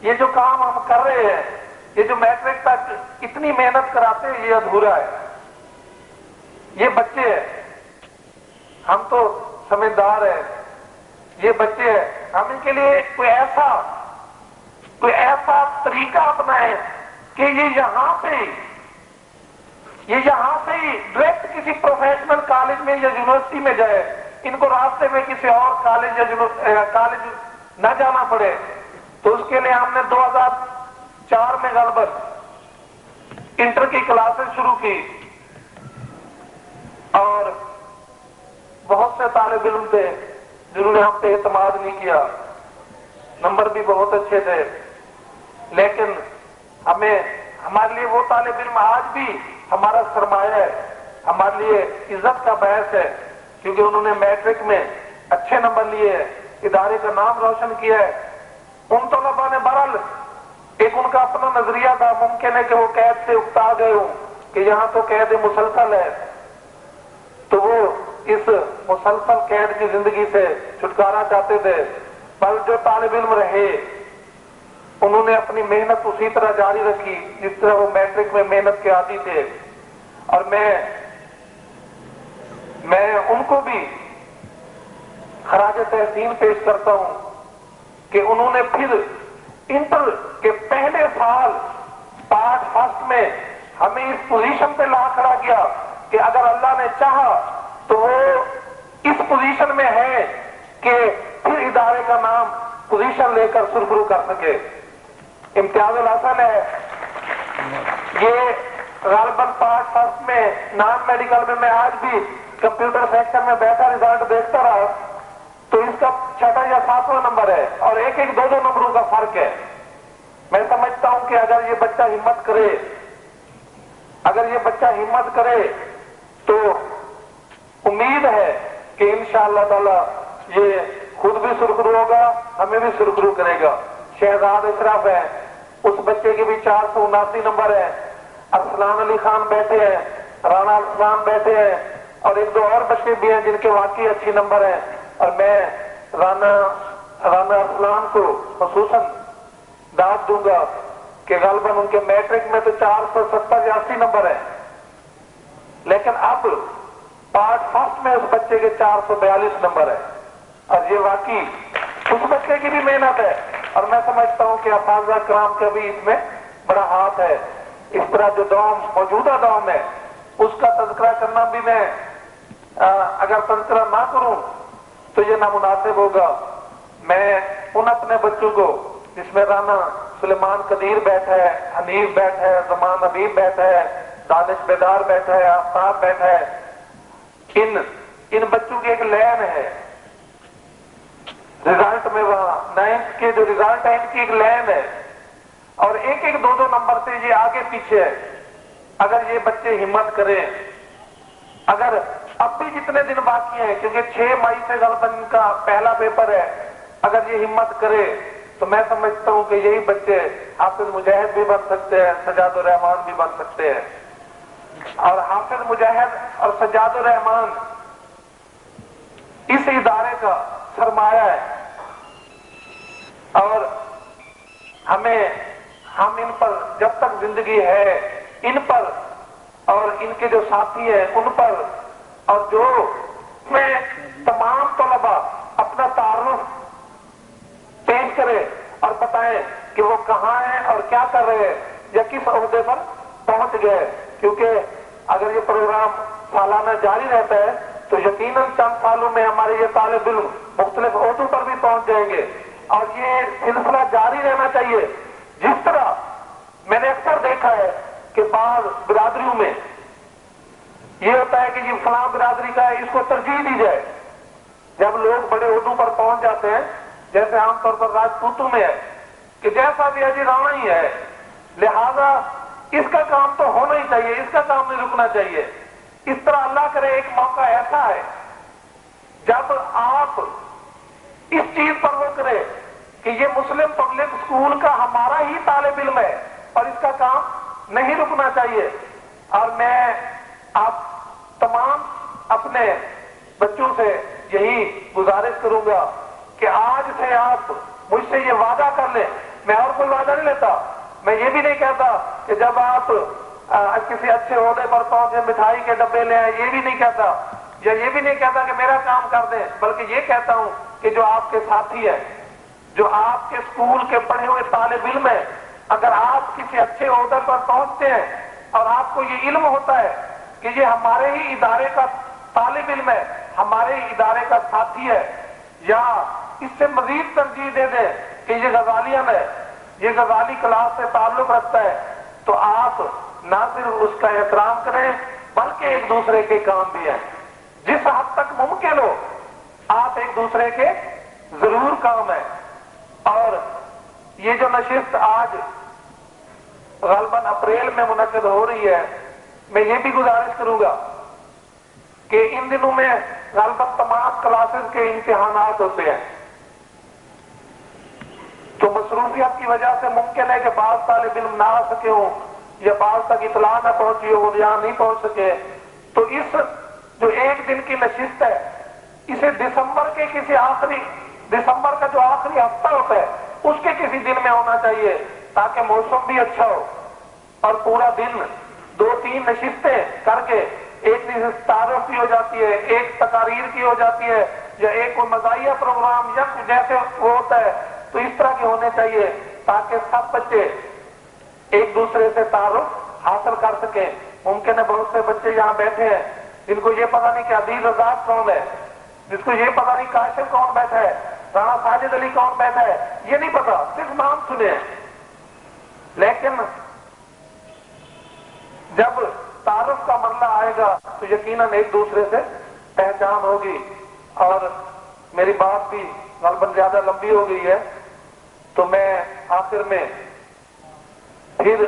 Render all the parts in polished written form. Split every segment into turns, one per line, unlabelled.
یہ جو کام ہم کر رہے ہیں، یہ جو میٹرک تک اتنی محنت کراتے ہیں، یہ ادھورا ہے. یہ بچے ہیں، ہم تو سمجھدار ہیں، یہ بچے ہیں. ہم ان کے لیے کوئی ایسا طریقہ اپنائیں کہ یہ یہاں سے ہی ڈائریکٹ کسی پروفیشنل کالج میں یا یونیورسٹی میں جائے، ان کو راستے میں کسی اور کالج یا کالج نہ جانا پڑے. تو اس کے لیے ہم نے 2004 میں غالباً انٹر کی کلاسز شروع کی، اور بہت سے طالب علم تھے جنہوں نے ہم پہ اعتماد نہیں کیا، نمبر بھی بہت اچھے تھے، لیکن ہمارے لیے وہ طالب علم آج بھی ہمارا سرمایہ ہے، ہمارے لیے عزت کا باعث ہے، کیونکہ انہوں نے میٹرک میں اچھے نمبر لیے، ادارے کا نام روشن کیا ہے. ان طلباء نے بہرحال ایک ان کا اپنا نظریہ تھا، ممکن ہے کہ وہ قید سے اکتا گئے ہوں کہ یہاں تو قید مسلسل ہے، تو وہ اس مسلسل قید کی زندگی سے چھٹکارا چاہتے تھے. پر جو طالب علم رہے انہوں نے اپنی محنت اسی طرح جاری رکھی جس طرح وہ میٹرک میں محنت کے عادی تھے. اور میں ان کو بھی خراج تحسین پیش کرتا ہوں کہ انہوں نے پھر انٹر کے پہلے سال پارٹ فرسٹ میں ہمیں اس پوزیشن پہ لا کھڑا کیا کہ اگر اللہ نے چاہا تو وہ اس پوزیشن میں ہے کہ پھر ادارے کا نام پوزیشن لے کر سرخرو کر سکے. امتیاز الحسن ہے، یہ غالباً پارٹ فرسٹ میں نان میڈیکل میں آج بھی کمپیوٹر سیکشن میں بیٹھا رزلٹ دیکھتا رہا تو اس کا 6واں یا 7واں نمبر ہے، اور ایک 2 نمبروں کا فرق ہے. میں سمجھتا ہوں کہ اگر یہ بچہ ہمت کرے تو امید ہے کہ انشاءاللہ تعالی یہ خود بھی سرخرو ہوگا، ہمیں بھی سرخرو کرے گا. شہزاد اشرف ہے، اس بچے کے بھی 479 نمبر ہے. ارسلان علی خان بیٹھے ہیں، رانا ارسلان بیٹھے ہیں، اور 1-2 اور بچے بھی ہیں جن کے واقعی اچھی نمبر ہیں. اور میں رانا ارسلان کو خصوصاً داد دوں گا کہ غالباً ان کے میٹرک میں تو 470 یا 80 نمبر ہیں، لیکن اب پارٹ فرسٹ میں اس بچے کے 442 نمبر ہے. اور یہ واقعی اس بچے کی بھی محنت ہے، اور میں سمجھتا ہوں کہ اساتذہ کرام کا بھی اس میں بڑا ہاتھ ہے. اس طرح جو موجودہ دوم ہے اس کا تذکرہ کرنا بھی میں اگر تذکرہ نہ کروں تو یہ نامناسب ہوگا. میں ان اپنے بچوں کو جس میں رانا سلیمان قدیر بیٹھا ہے، حنیف بیٹھا ہے، زمان حبیب بیٹھا ہے، دانش بیدار بیٹھا ہے، آفتاب بیٹھا ہے، ان بچوں کی ایک لین ہے رزلٹ میں، وہاں 9th کے جو رزلٹ ہے ان کی ایک لین ہے، اور 1-2 نمبر سے یہ آگے پیچھے ہے. اگر یہ بچے ہمت کریں، اگر اب بھی جتنے دن باقی ہیں کیونکہ 6 مئی سے غالباً ان کا پہلا پیپر ہے، اگر یہ ہمت کرے تو میں سمجھتا ہوں کہ یہی بچے حافظ مجاہد بھی بن سکتے ہیں، سجاد الرحمان بھی بن سکتے ہیں. اور حافظ مجاہد اور سجاد الرحمان اس ادارے کا سرمایہ ہے، اور ہم ان پر جب تک زندگی ہے ان پر اور ان کے جو ساتھی ہیں ان پر، اور جو میں تمام طلباء اپنا تعارف پیش کرے اور بتائیں کہ وہ کہاں ہیں اور کیا کر رہے ہیں یا کس عہدے پر پہنچ گئے. کیونکہ اگر یہ پروگرام سالانہ جاری رہتا ہے تو یقیناً چند سالوں میں ہمارے یہ طالب علم مختلف عہدوں پر بھی پہنچ جائیں گے، اور یہ سلسلہ جاری رہنا چاہیے. جس طرح میں نے اکثر دیکھا ہے کہ بعض برادریوں میں یہ ہوتا ہے کہ یہ فلاں برادری کا ہے، اس کو ترجیح دی جائے. جب لوگ بڑے عہدوں پر پہنچ جاتے ہیں، جیسے عام طور پر راجپوتوں میں ہے کہ جیسا بھی ہے رانا ہی ہے، لہذا اس کا کام تو ہونا ہی چاہیے، اس کا کام نہیں رکنا چاہیے. اس طرح اللہ کرے ایک موقع ایسا ہے جب آپ اس چیز پر وہ کرے کہ یہ مسلم پبلک اسکول کا ہمارا ہی طالب علم ہے اور اس کا کام نہیں رکنا چاہیے. اور میں آپ تمام اپنے بچوں سے یہی گزارش کروں گا کہ آج سے آپ مجھ سے یہ وعدہ کر لیں میں اور کوئی وعدہ نہیں لیتا. میں یہ بھی نہیں کہتا کہ جب آپ کسی اچھے عہدے پر پہنچے مٹھائی کے ڈبے لے آئے، یہ بھی نہیں کہتا، یا یہ بھی نہیں کہتا کہ میرا کام کر دیں، بلکہ یہ کہتا ہوں کہ جو آپ کے ساتھی ہے، جو آپ کے اسکول کے پڑھے ہوئے طالب علم ہیں، اگر آپ کسی اچھے عہدے پر پہنچتے ہیں اور آپ کو یہ علم ہوتا ہے کہ یہ ہمارے ہی ادارے کا طالب علم ہے، ہمارے ہی ادارے کا ساتھی ہے، یا اس سے مزید ترجیح دے دیں کہ یہ غزالیان ہے، یہ غزالی کلاس سے تعلق رکھتا ہے، تو آپ نہ صرف اس کا احترام کریں بلکہ ایک دوسرے کے کام بھی ہیں. جس حد تک ممکن ہو آپ ایک دوسرے کے ضرور کام ہیں. اور یہ جو نشست آج غالباً اپریل میں منعقد ہو رہی ہے، میں یہ بھی گزارش کروں گا کہ ان دنوں میں غالباً تمام کلاسز کے امتحانات ہوتے ہیں، تو مصروفیت کی وجہ سے ممکن ہے کہ بعض طالب علم نہ آ سکے ہوں یا بعض تک اطلاع نہ پہنچی ہو، یہاں نہیں پہنچ سکے. تو اس جو ایک دن کی نشست ہے، اسے دسمبر کا جو آخری ہفتہ ہوتا ہے اس کے کسی دن میں ہونا چاہیے، تاکہ موسم بھی اچھا ہو اور پورا دن 2-3 نشستیں کر کے ایک نشست تعارف کی ہو جاتی ہے، ایک تقاریر کی ہو جاتی ہے، یا ایک کوئی مزاحیہ پروگرام یا جیسے وہ ہوتا ہے، تو اس طرح کے ہونے چاہیے تاکہ سب بچے ایک دوسرے سے تعارف حاصل کر سکیں. ممکن ہے بہت سے بچے یہاں بیٹھے ہیں جن کو یہ پتہ نہیں کہ عدیل رزاق کون ہے، جس کو یہ پتہ نہیں کاشف کون بیٹھا ہے، رانا ساجد علی کون بیٹھا ہے، یہ نہیں پتا، صرف نام سنے ہیں. لیکن جب تعارف کا مرحلہ آئے گا تو یقیناً ایک دوسرے سے پہچان ہوگی. اور میری بات بھی غالباً زیادہ لمبی ہو گئی ہے، تو میں آخر میں پھر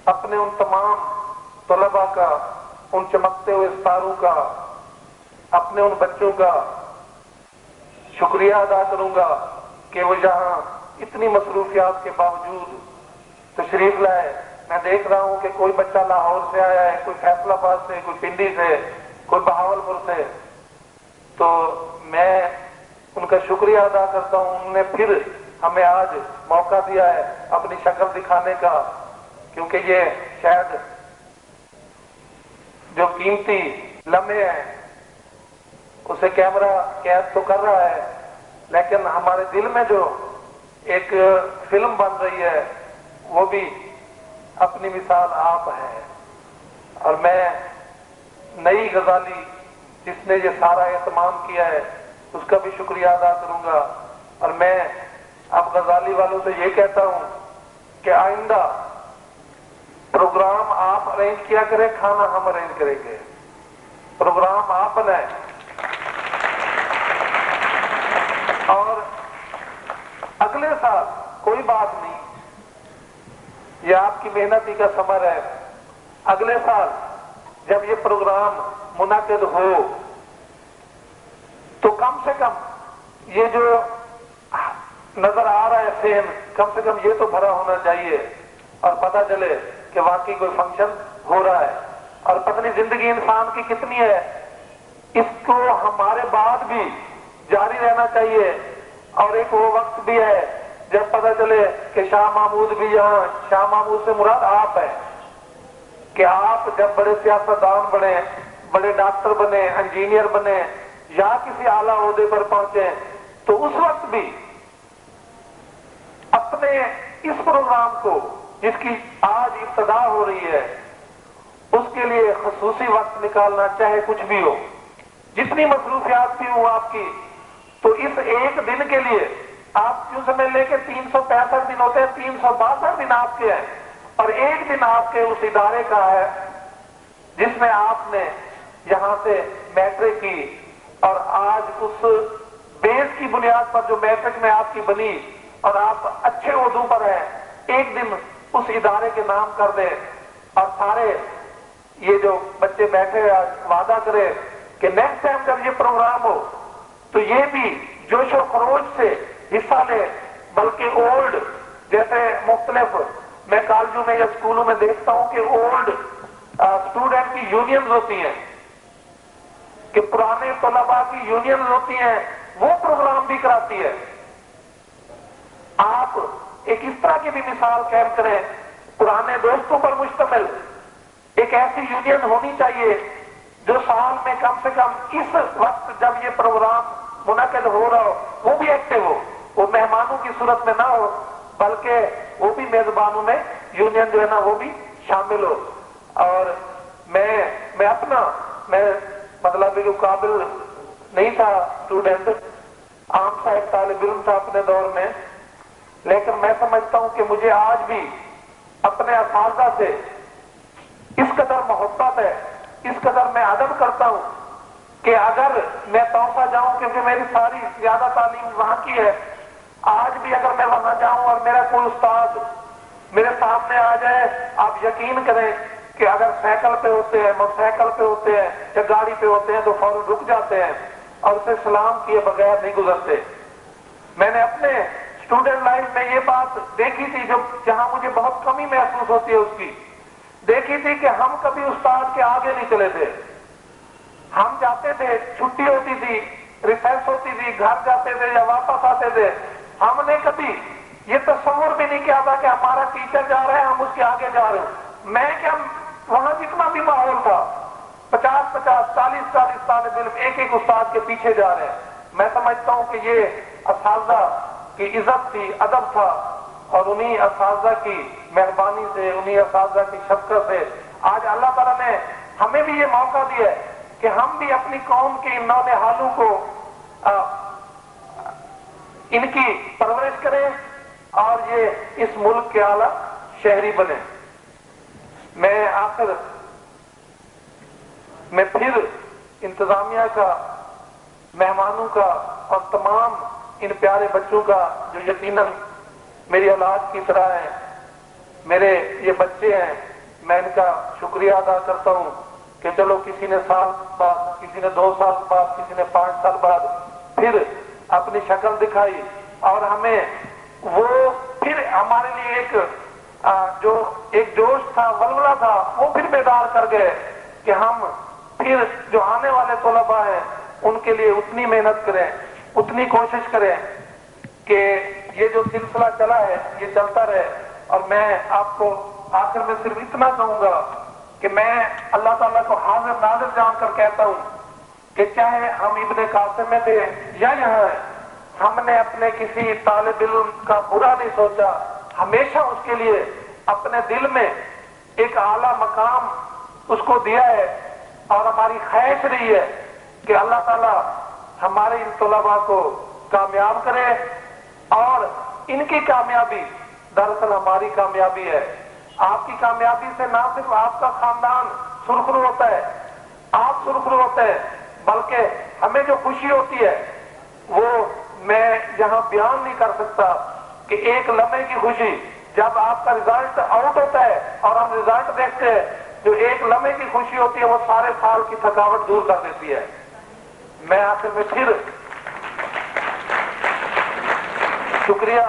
اپنے ان تمام طلباء کا، ان چمکتے ہوئے ستاروں کا، اپنے ان بچوں کا شکریہ ادا کروں گا کہ وہ یہاں اتنی مصروفیات کے باوجود تشریف لائے. میں دیکھ رہا ہوں کہ کوئی بچہ لاہور سے آیا ہے، کوئی فیصل آباد سے، کوئی پنڈی سے، کوئی بہاولپور سے. تو میں ان کا شکریہ ادا کرتا ہوں، انہوں نے پھر ہمیں آج موقع دیا ہے اپنی شکل دکھانے کا، کیونکہ یہ شاید جو قیمتی لمحے ہیں اسے کیمرہ قید تو کر رہا ہے، لیکن ہمارے دل میں جو ایک فلم بن رہی ہے وہ بھی اپنی مثال آپ ہے. اور میں نئی غزالی جس نے یہ سارا اہتمام کیا ہے اس کا بھی شکریہ ادا کروں گا. اور میں اب غزالی والوں سے یہ کہتا ہوں کہ آئندہ پروگرام آپ ارینج کیا کریں، کھانا ہم ارینج کریں گے، پروگرام آپ بنائیں. اور اگلے سال کوئی بات نہیں، یہ آپ کی محنت ہی کا ثمر ہے. اگلے سال جب یہ پروگرام منعقد ہو تو کم سے کم یہ جو نظر آ رہا ہے سین، کم سے کم یہ تو بھرا ہونا چاہیے اور پتہ چلے کہ واقعی کوئی فنکشن ہو رہا ہے. اور پتنی زندگی انسان کی کتنی ہے، اس کو ہمارے بعد بھی جاری رہنا چاہیے. اور ایک وہ وقت بھی ہے جب پتہ چلے کہ شاہ محمود بھی یہاں، شاہ محمود سے مراد آپ ہے، کہ آپ جب بڑے سیاستدان بنے، بڑے ڈاکٹر بنے، انجینئر بنے یا کسی اعلیٰ عہدے پر پہنچے، تو اس وقت بھی اپنے اس پروگرام کو جس کی آج ابتدا ہو رہی ہے اس کے لیے خصوصی وقت نکالنا، چاہے کچھ بھی ہو، جتنی مصروفیات بھی ہوں آپ کی، تو اس ایک دن کے لیے آپ کیوں سمجھ لیں کہ 365 دن ہوتے ہیں، 362 دن آپ کے ہیں، اور ایک دن آپ کے اس ادارے کا ہے جس میں آپ نے یہاں سے میٹرک کی، اور آج اس بیس کی بنیاد پر جو میٹرک میں آپ کی بنی اور آپ اچھے عہدوں پر ہیں، ایک دن اس ادارے کے نام کر دیں. اور سارے یہ جو بچے بیٹھے آج وعدہ کرے کہ نیکسٹ ٹائم جب یہ پروگرام ہو تو یہ بھی جوش و خروش سے حصہ لے، بلکہ اولڈ جیسے مختلف میں کالجوں میں یا اسکولوں میں دیکھتا ہوں کہ اولڈ اسٹوڈنٹ کی یونینز ہوتی ہیں، کہ پرانے طلباء کی یونینز ہوتی ہیں، وہ پروگرام بھی کراتی ہے. آپ ایک اس طرح کی بھی مثال قائم کریں پرانے دوستوں پر مشتمل ایک ایسی یونین ہونی چاہیے جو سال میں کم سے کم اس وقت جب یہ پروگرام منعقد ہو رہا ہو وہ بھی ایکٹیو ہو، وہ مہمانوں کی صورت میں نہ ہو بلکہ وہ بھی میزبانوں میں یونین جو ہے نا وہ بھی شامل ہو۔ اور میں اپنا مطلب قابل نہیں تھا اسٹوڈنٹ، عام سا ایک طالب علم تھا اپنے دور میں، لیکن میں سمجھتا ہوں کہ مجھے آج بھی اپنے اساتذہ سے اس قدر محبت ہے، اس قدر میں ادب کرتا ہوں کہ اگر میں توسا جاؤں کیونکہ میری ساری زیادہ تعلیم وہاں کی ہے، آج بھی اگر میں وہاں جاؤں اور میرا کوئی استاد میرے سامنے آ جائے، آپ یقین کریں کہ اگر سائیکل پہ ہوتے ہیں، موٹر سائیکل پہ ہوتے ہیں یا گاڑی پہ ہوتے ہیں تو فوراً رک جاتے ہیں اور اسے سلام کیے بغیر نہیں گزرتے۔ میں نے اپنے اسٹوڈنٹ لائف میں یہ بات دیکھی تھی جہاں مجھے بہت کمی محسوس ہوتی ہے اس کی، دیکھی تھی کہ ہم کبھی استاد کے آگے نہیں چلے تھے۔ ہم جاتے تھے، چھٹی ہوتی تھی، ریسیس ہوتی تھی، گھر جاتے تھے یا واپس آتے تھے، ہم نے کبھی یہ تصور بھی نہیں کیا تھا کہ ہمارا ٹیچر جا رہا ہے ہم اس کے آگے جا رہے ہیں۔ میں کیا وہاں جتنا بھی ماحول تھا 50 40 طالب علم ایک ایک استاد کے پیچھے جا رہے ہیں۔ میں سمجھتا ہوں کہ یہ اساتذہ کی عزت تھی، ادب تھا، اور انہی اساتذہ کی مہربانی سے، انہی اساتذہ کی شفقت سے آج اللہ تعالیٰ نے ہمیں بھی یہ موقع دیا ہے کہ ہم بھی اپنی قوم کے ان نونہالوں کو ان کی پرورش کریں اور یہ اس ملک کے اعلیٰ شہری بنے۔ میں آخر میں پھر انتظامیہ کا، مہمانوں کا اور تمام ان پیارے بچوں کا جو یقیناً میری اولاد کی طرح ہیں، میرے یہ بچے ہیں، میں ان کا شکریہ ادا کرتا ہوں کہ چلو کسی نے سال بعد، کسی نے 2 سال بعد، کسی نے 5 سال بعد پھر اپنی شکل دکھائی اور ہمیں وہ پھر ہمارے لیے ایک جوش تھا، ولولہ تھا، وہ پھر بیدار کر گئے کہ ہم پھر جو آنے والے طلباء ہیں ان کے لیے اتنی محنت کریں، اتنی کوشش کریں کہ یہ جو سلسلہ چلا ہے یہ چلتا رہے۔ اور میں آپ کو آخر میں صرف اتنا کہوں گا کہ میں اللہ تعالیٰ کو حاضر ناظر جان کر کہتا ہوں کہ چاہے ہم ابن قاسم میں تھے یا یہاں ہیں، ہم نے اپنے کسی طالب علم کا برا نہیں سوچا، ہمیشہ اس کے لیے اپنے دل میں ایک اعلیٰ مقام اس کو دیا ہے، اور ہماری خواہش رہی ہے کہ اللہ تعالیٰ ہمارے ان طلباء کو کامیاب کرے، اور ان کی کامیابی دراصل ہماری کامیابی ہے۔ آپ کی کامیابی سے نہ صرف آپ کا خاندان سرخرو ہوتا ہے، آپ سرخرو ہوتے ہیں، بلکہ ہمیں جو خوشی ہوتی ہے وہ میں یہاں بیان نہیں کر سکتا کہ ایک لمحے کی خوشی جب آپ کا رزلٹ آؤٹ ہوتا ہے اور ہم رزلٹ دیکھتے ہیں، جو ایک لمحے کی خوشی ہوتی ہے وہ سارے سال کی تھکاوٹ دور کر دیتی ہے۔ میں آخر میں پھر شکریہ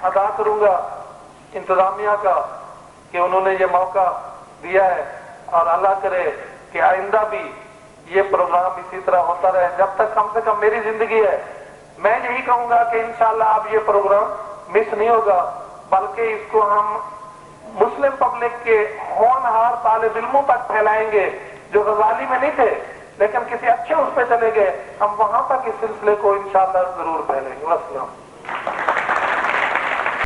ادا کروں گا انتظامیہ کا کہ انہوں نے یہ موقع دیا ہے، اور اللہ کرے کہ آئندہ بھی یہ پروگرام اسی طرح ہوتا رہے جب تک کم سے کم میری زندگی ہے۔ میں یہی کہوں گا کہ انشاءاللہ اب یہ پروگرام مس نہیں ہوگا، بلکہ اس کو ہم مسلم پبلک کے ہونہار طالب علموں تک پھیلائیں گے جو غزالی میں نہیں تھے لیکن کسی اچھے اس پہ چلے گئے، ہم وہاں تک اس سلسلے کو انشاءاللہ ضرور پھیلیں گے۔ والسلام۔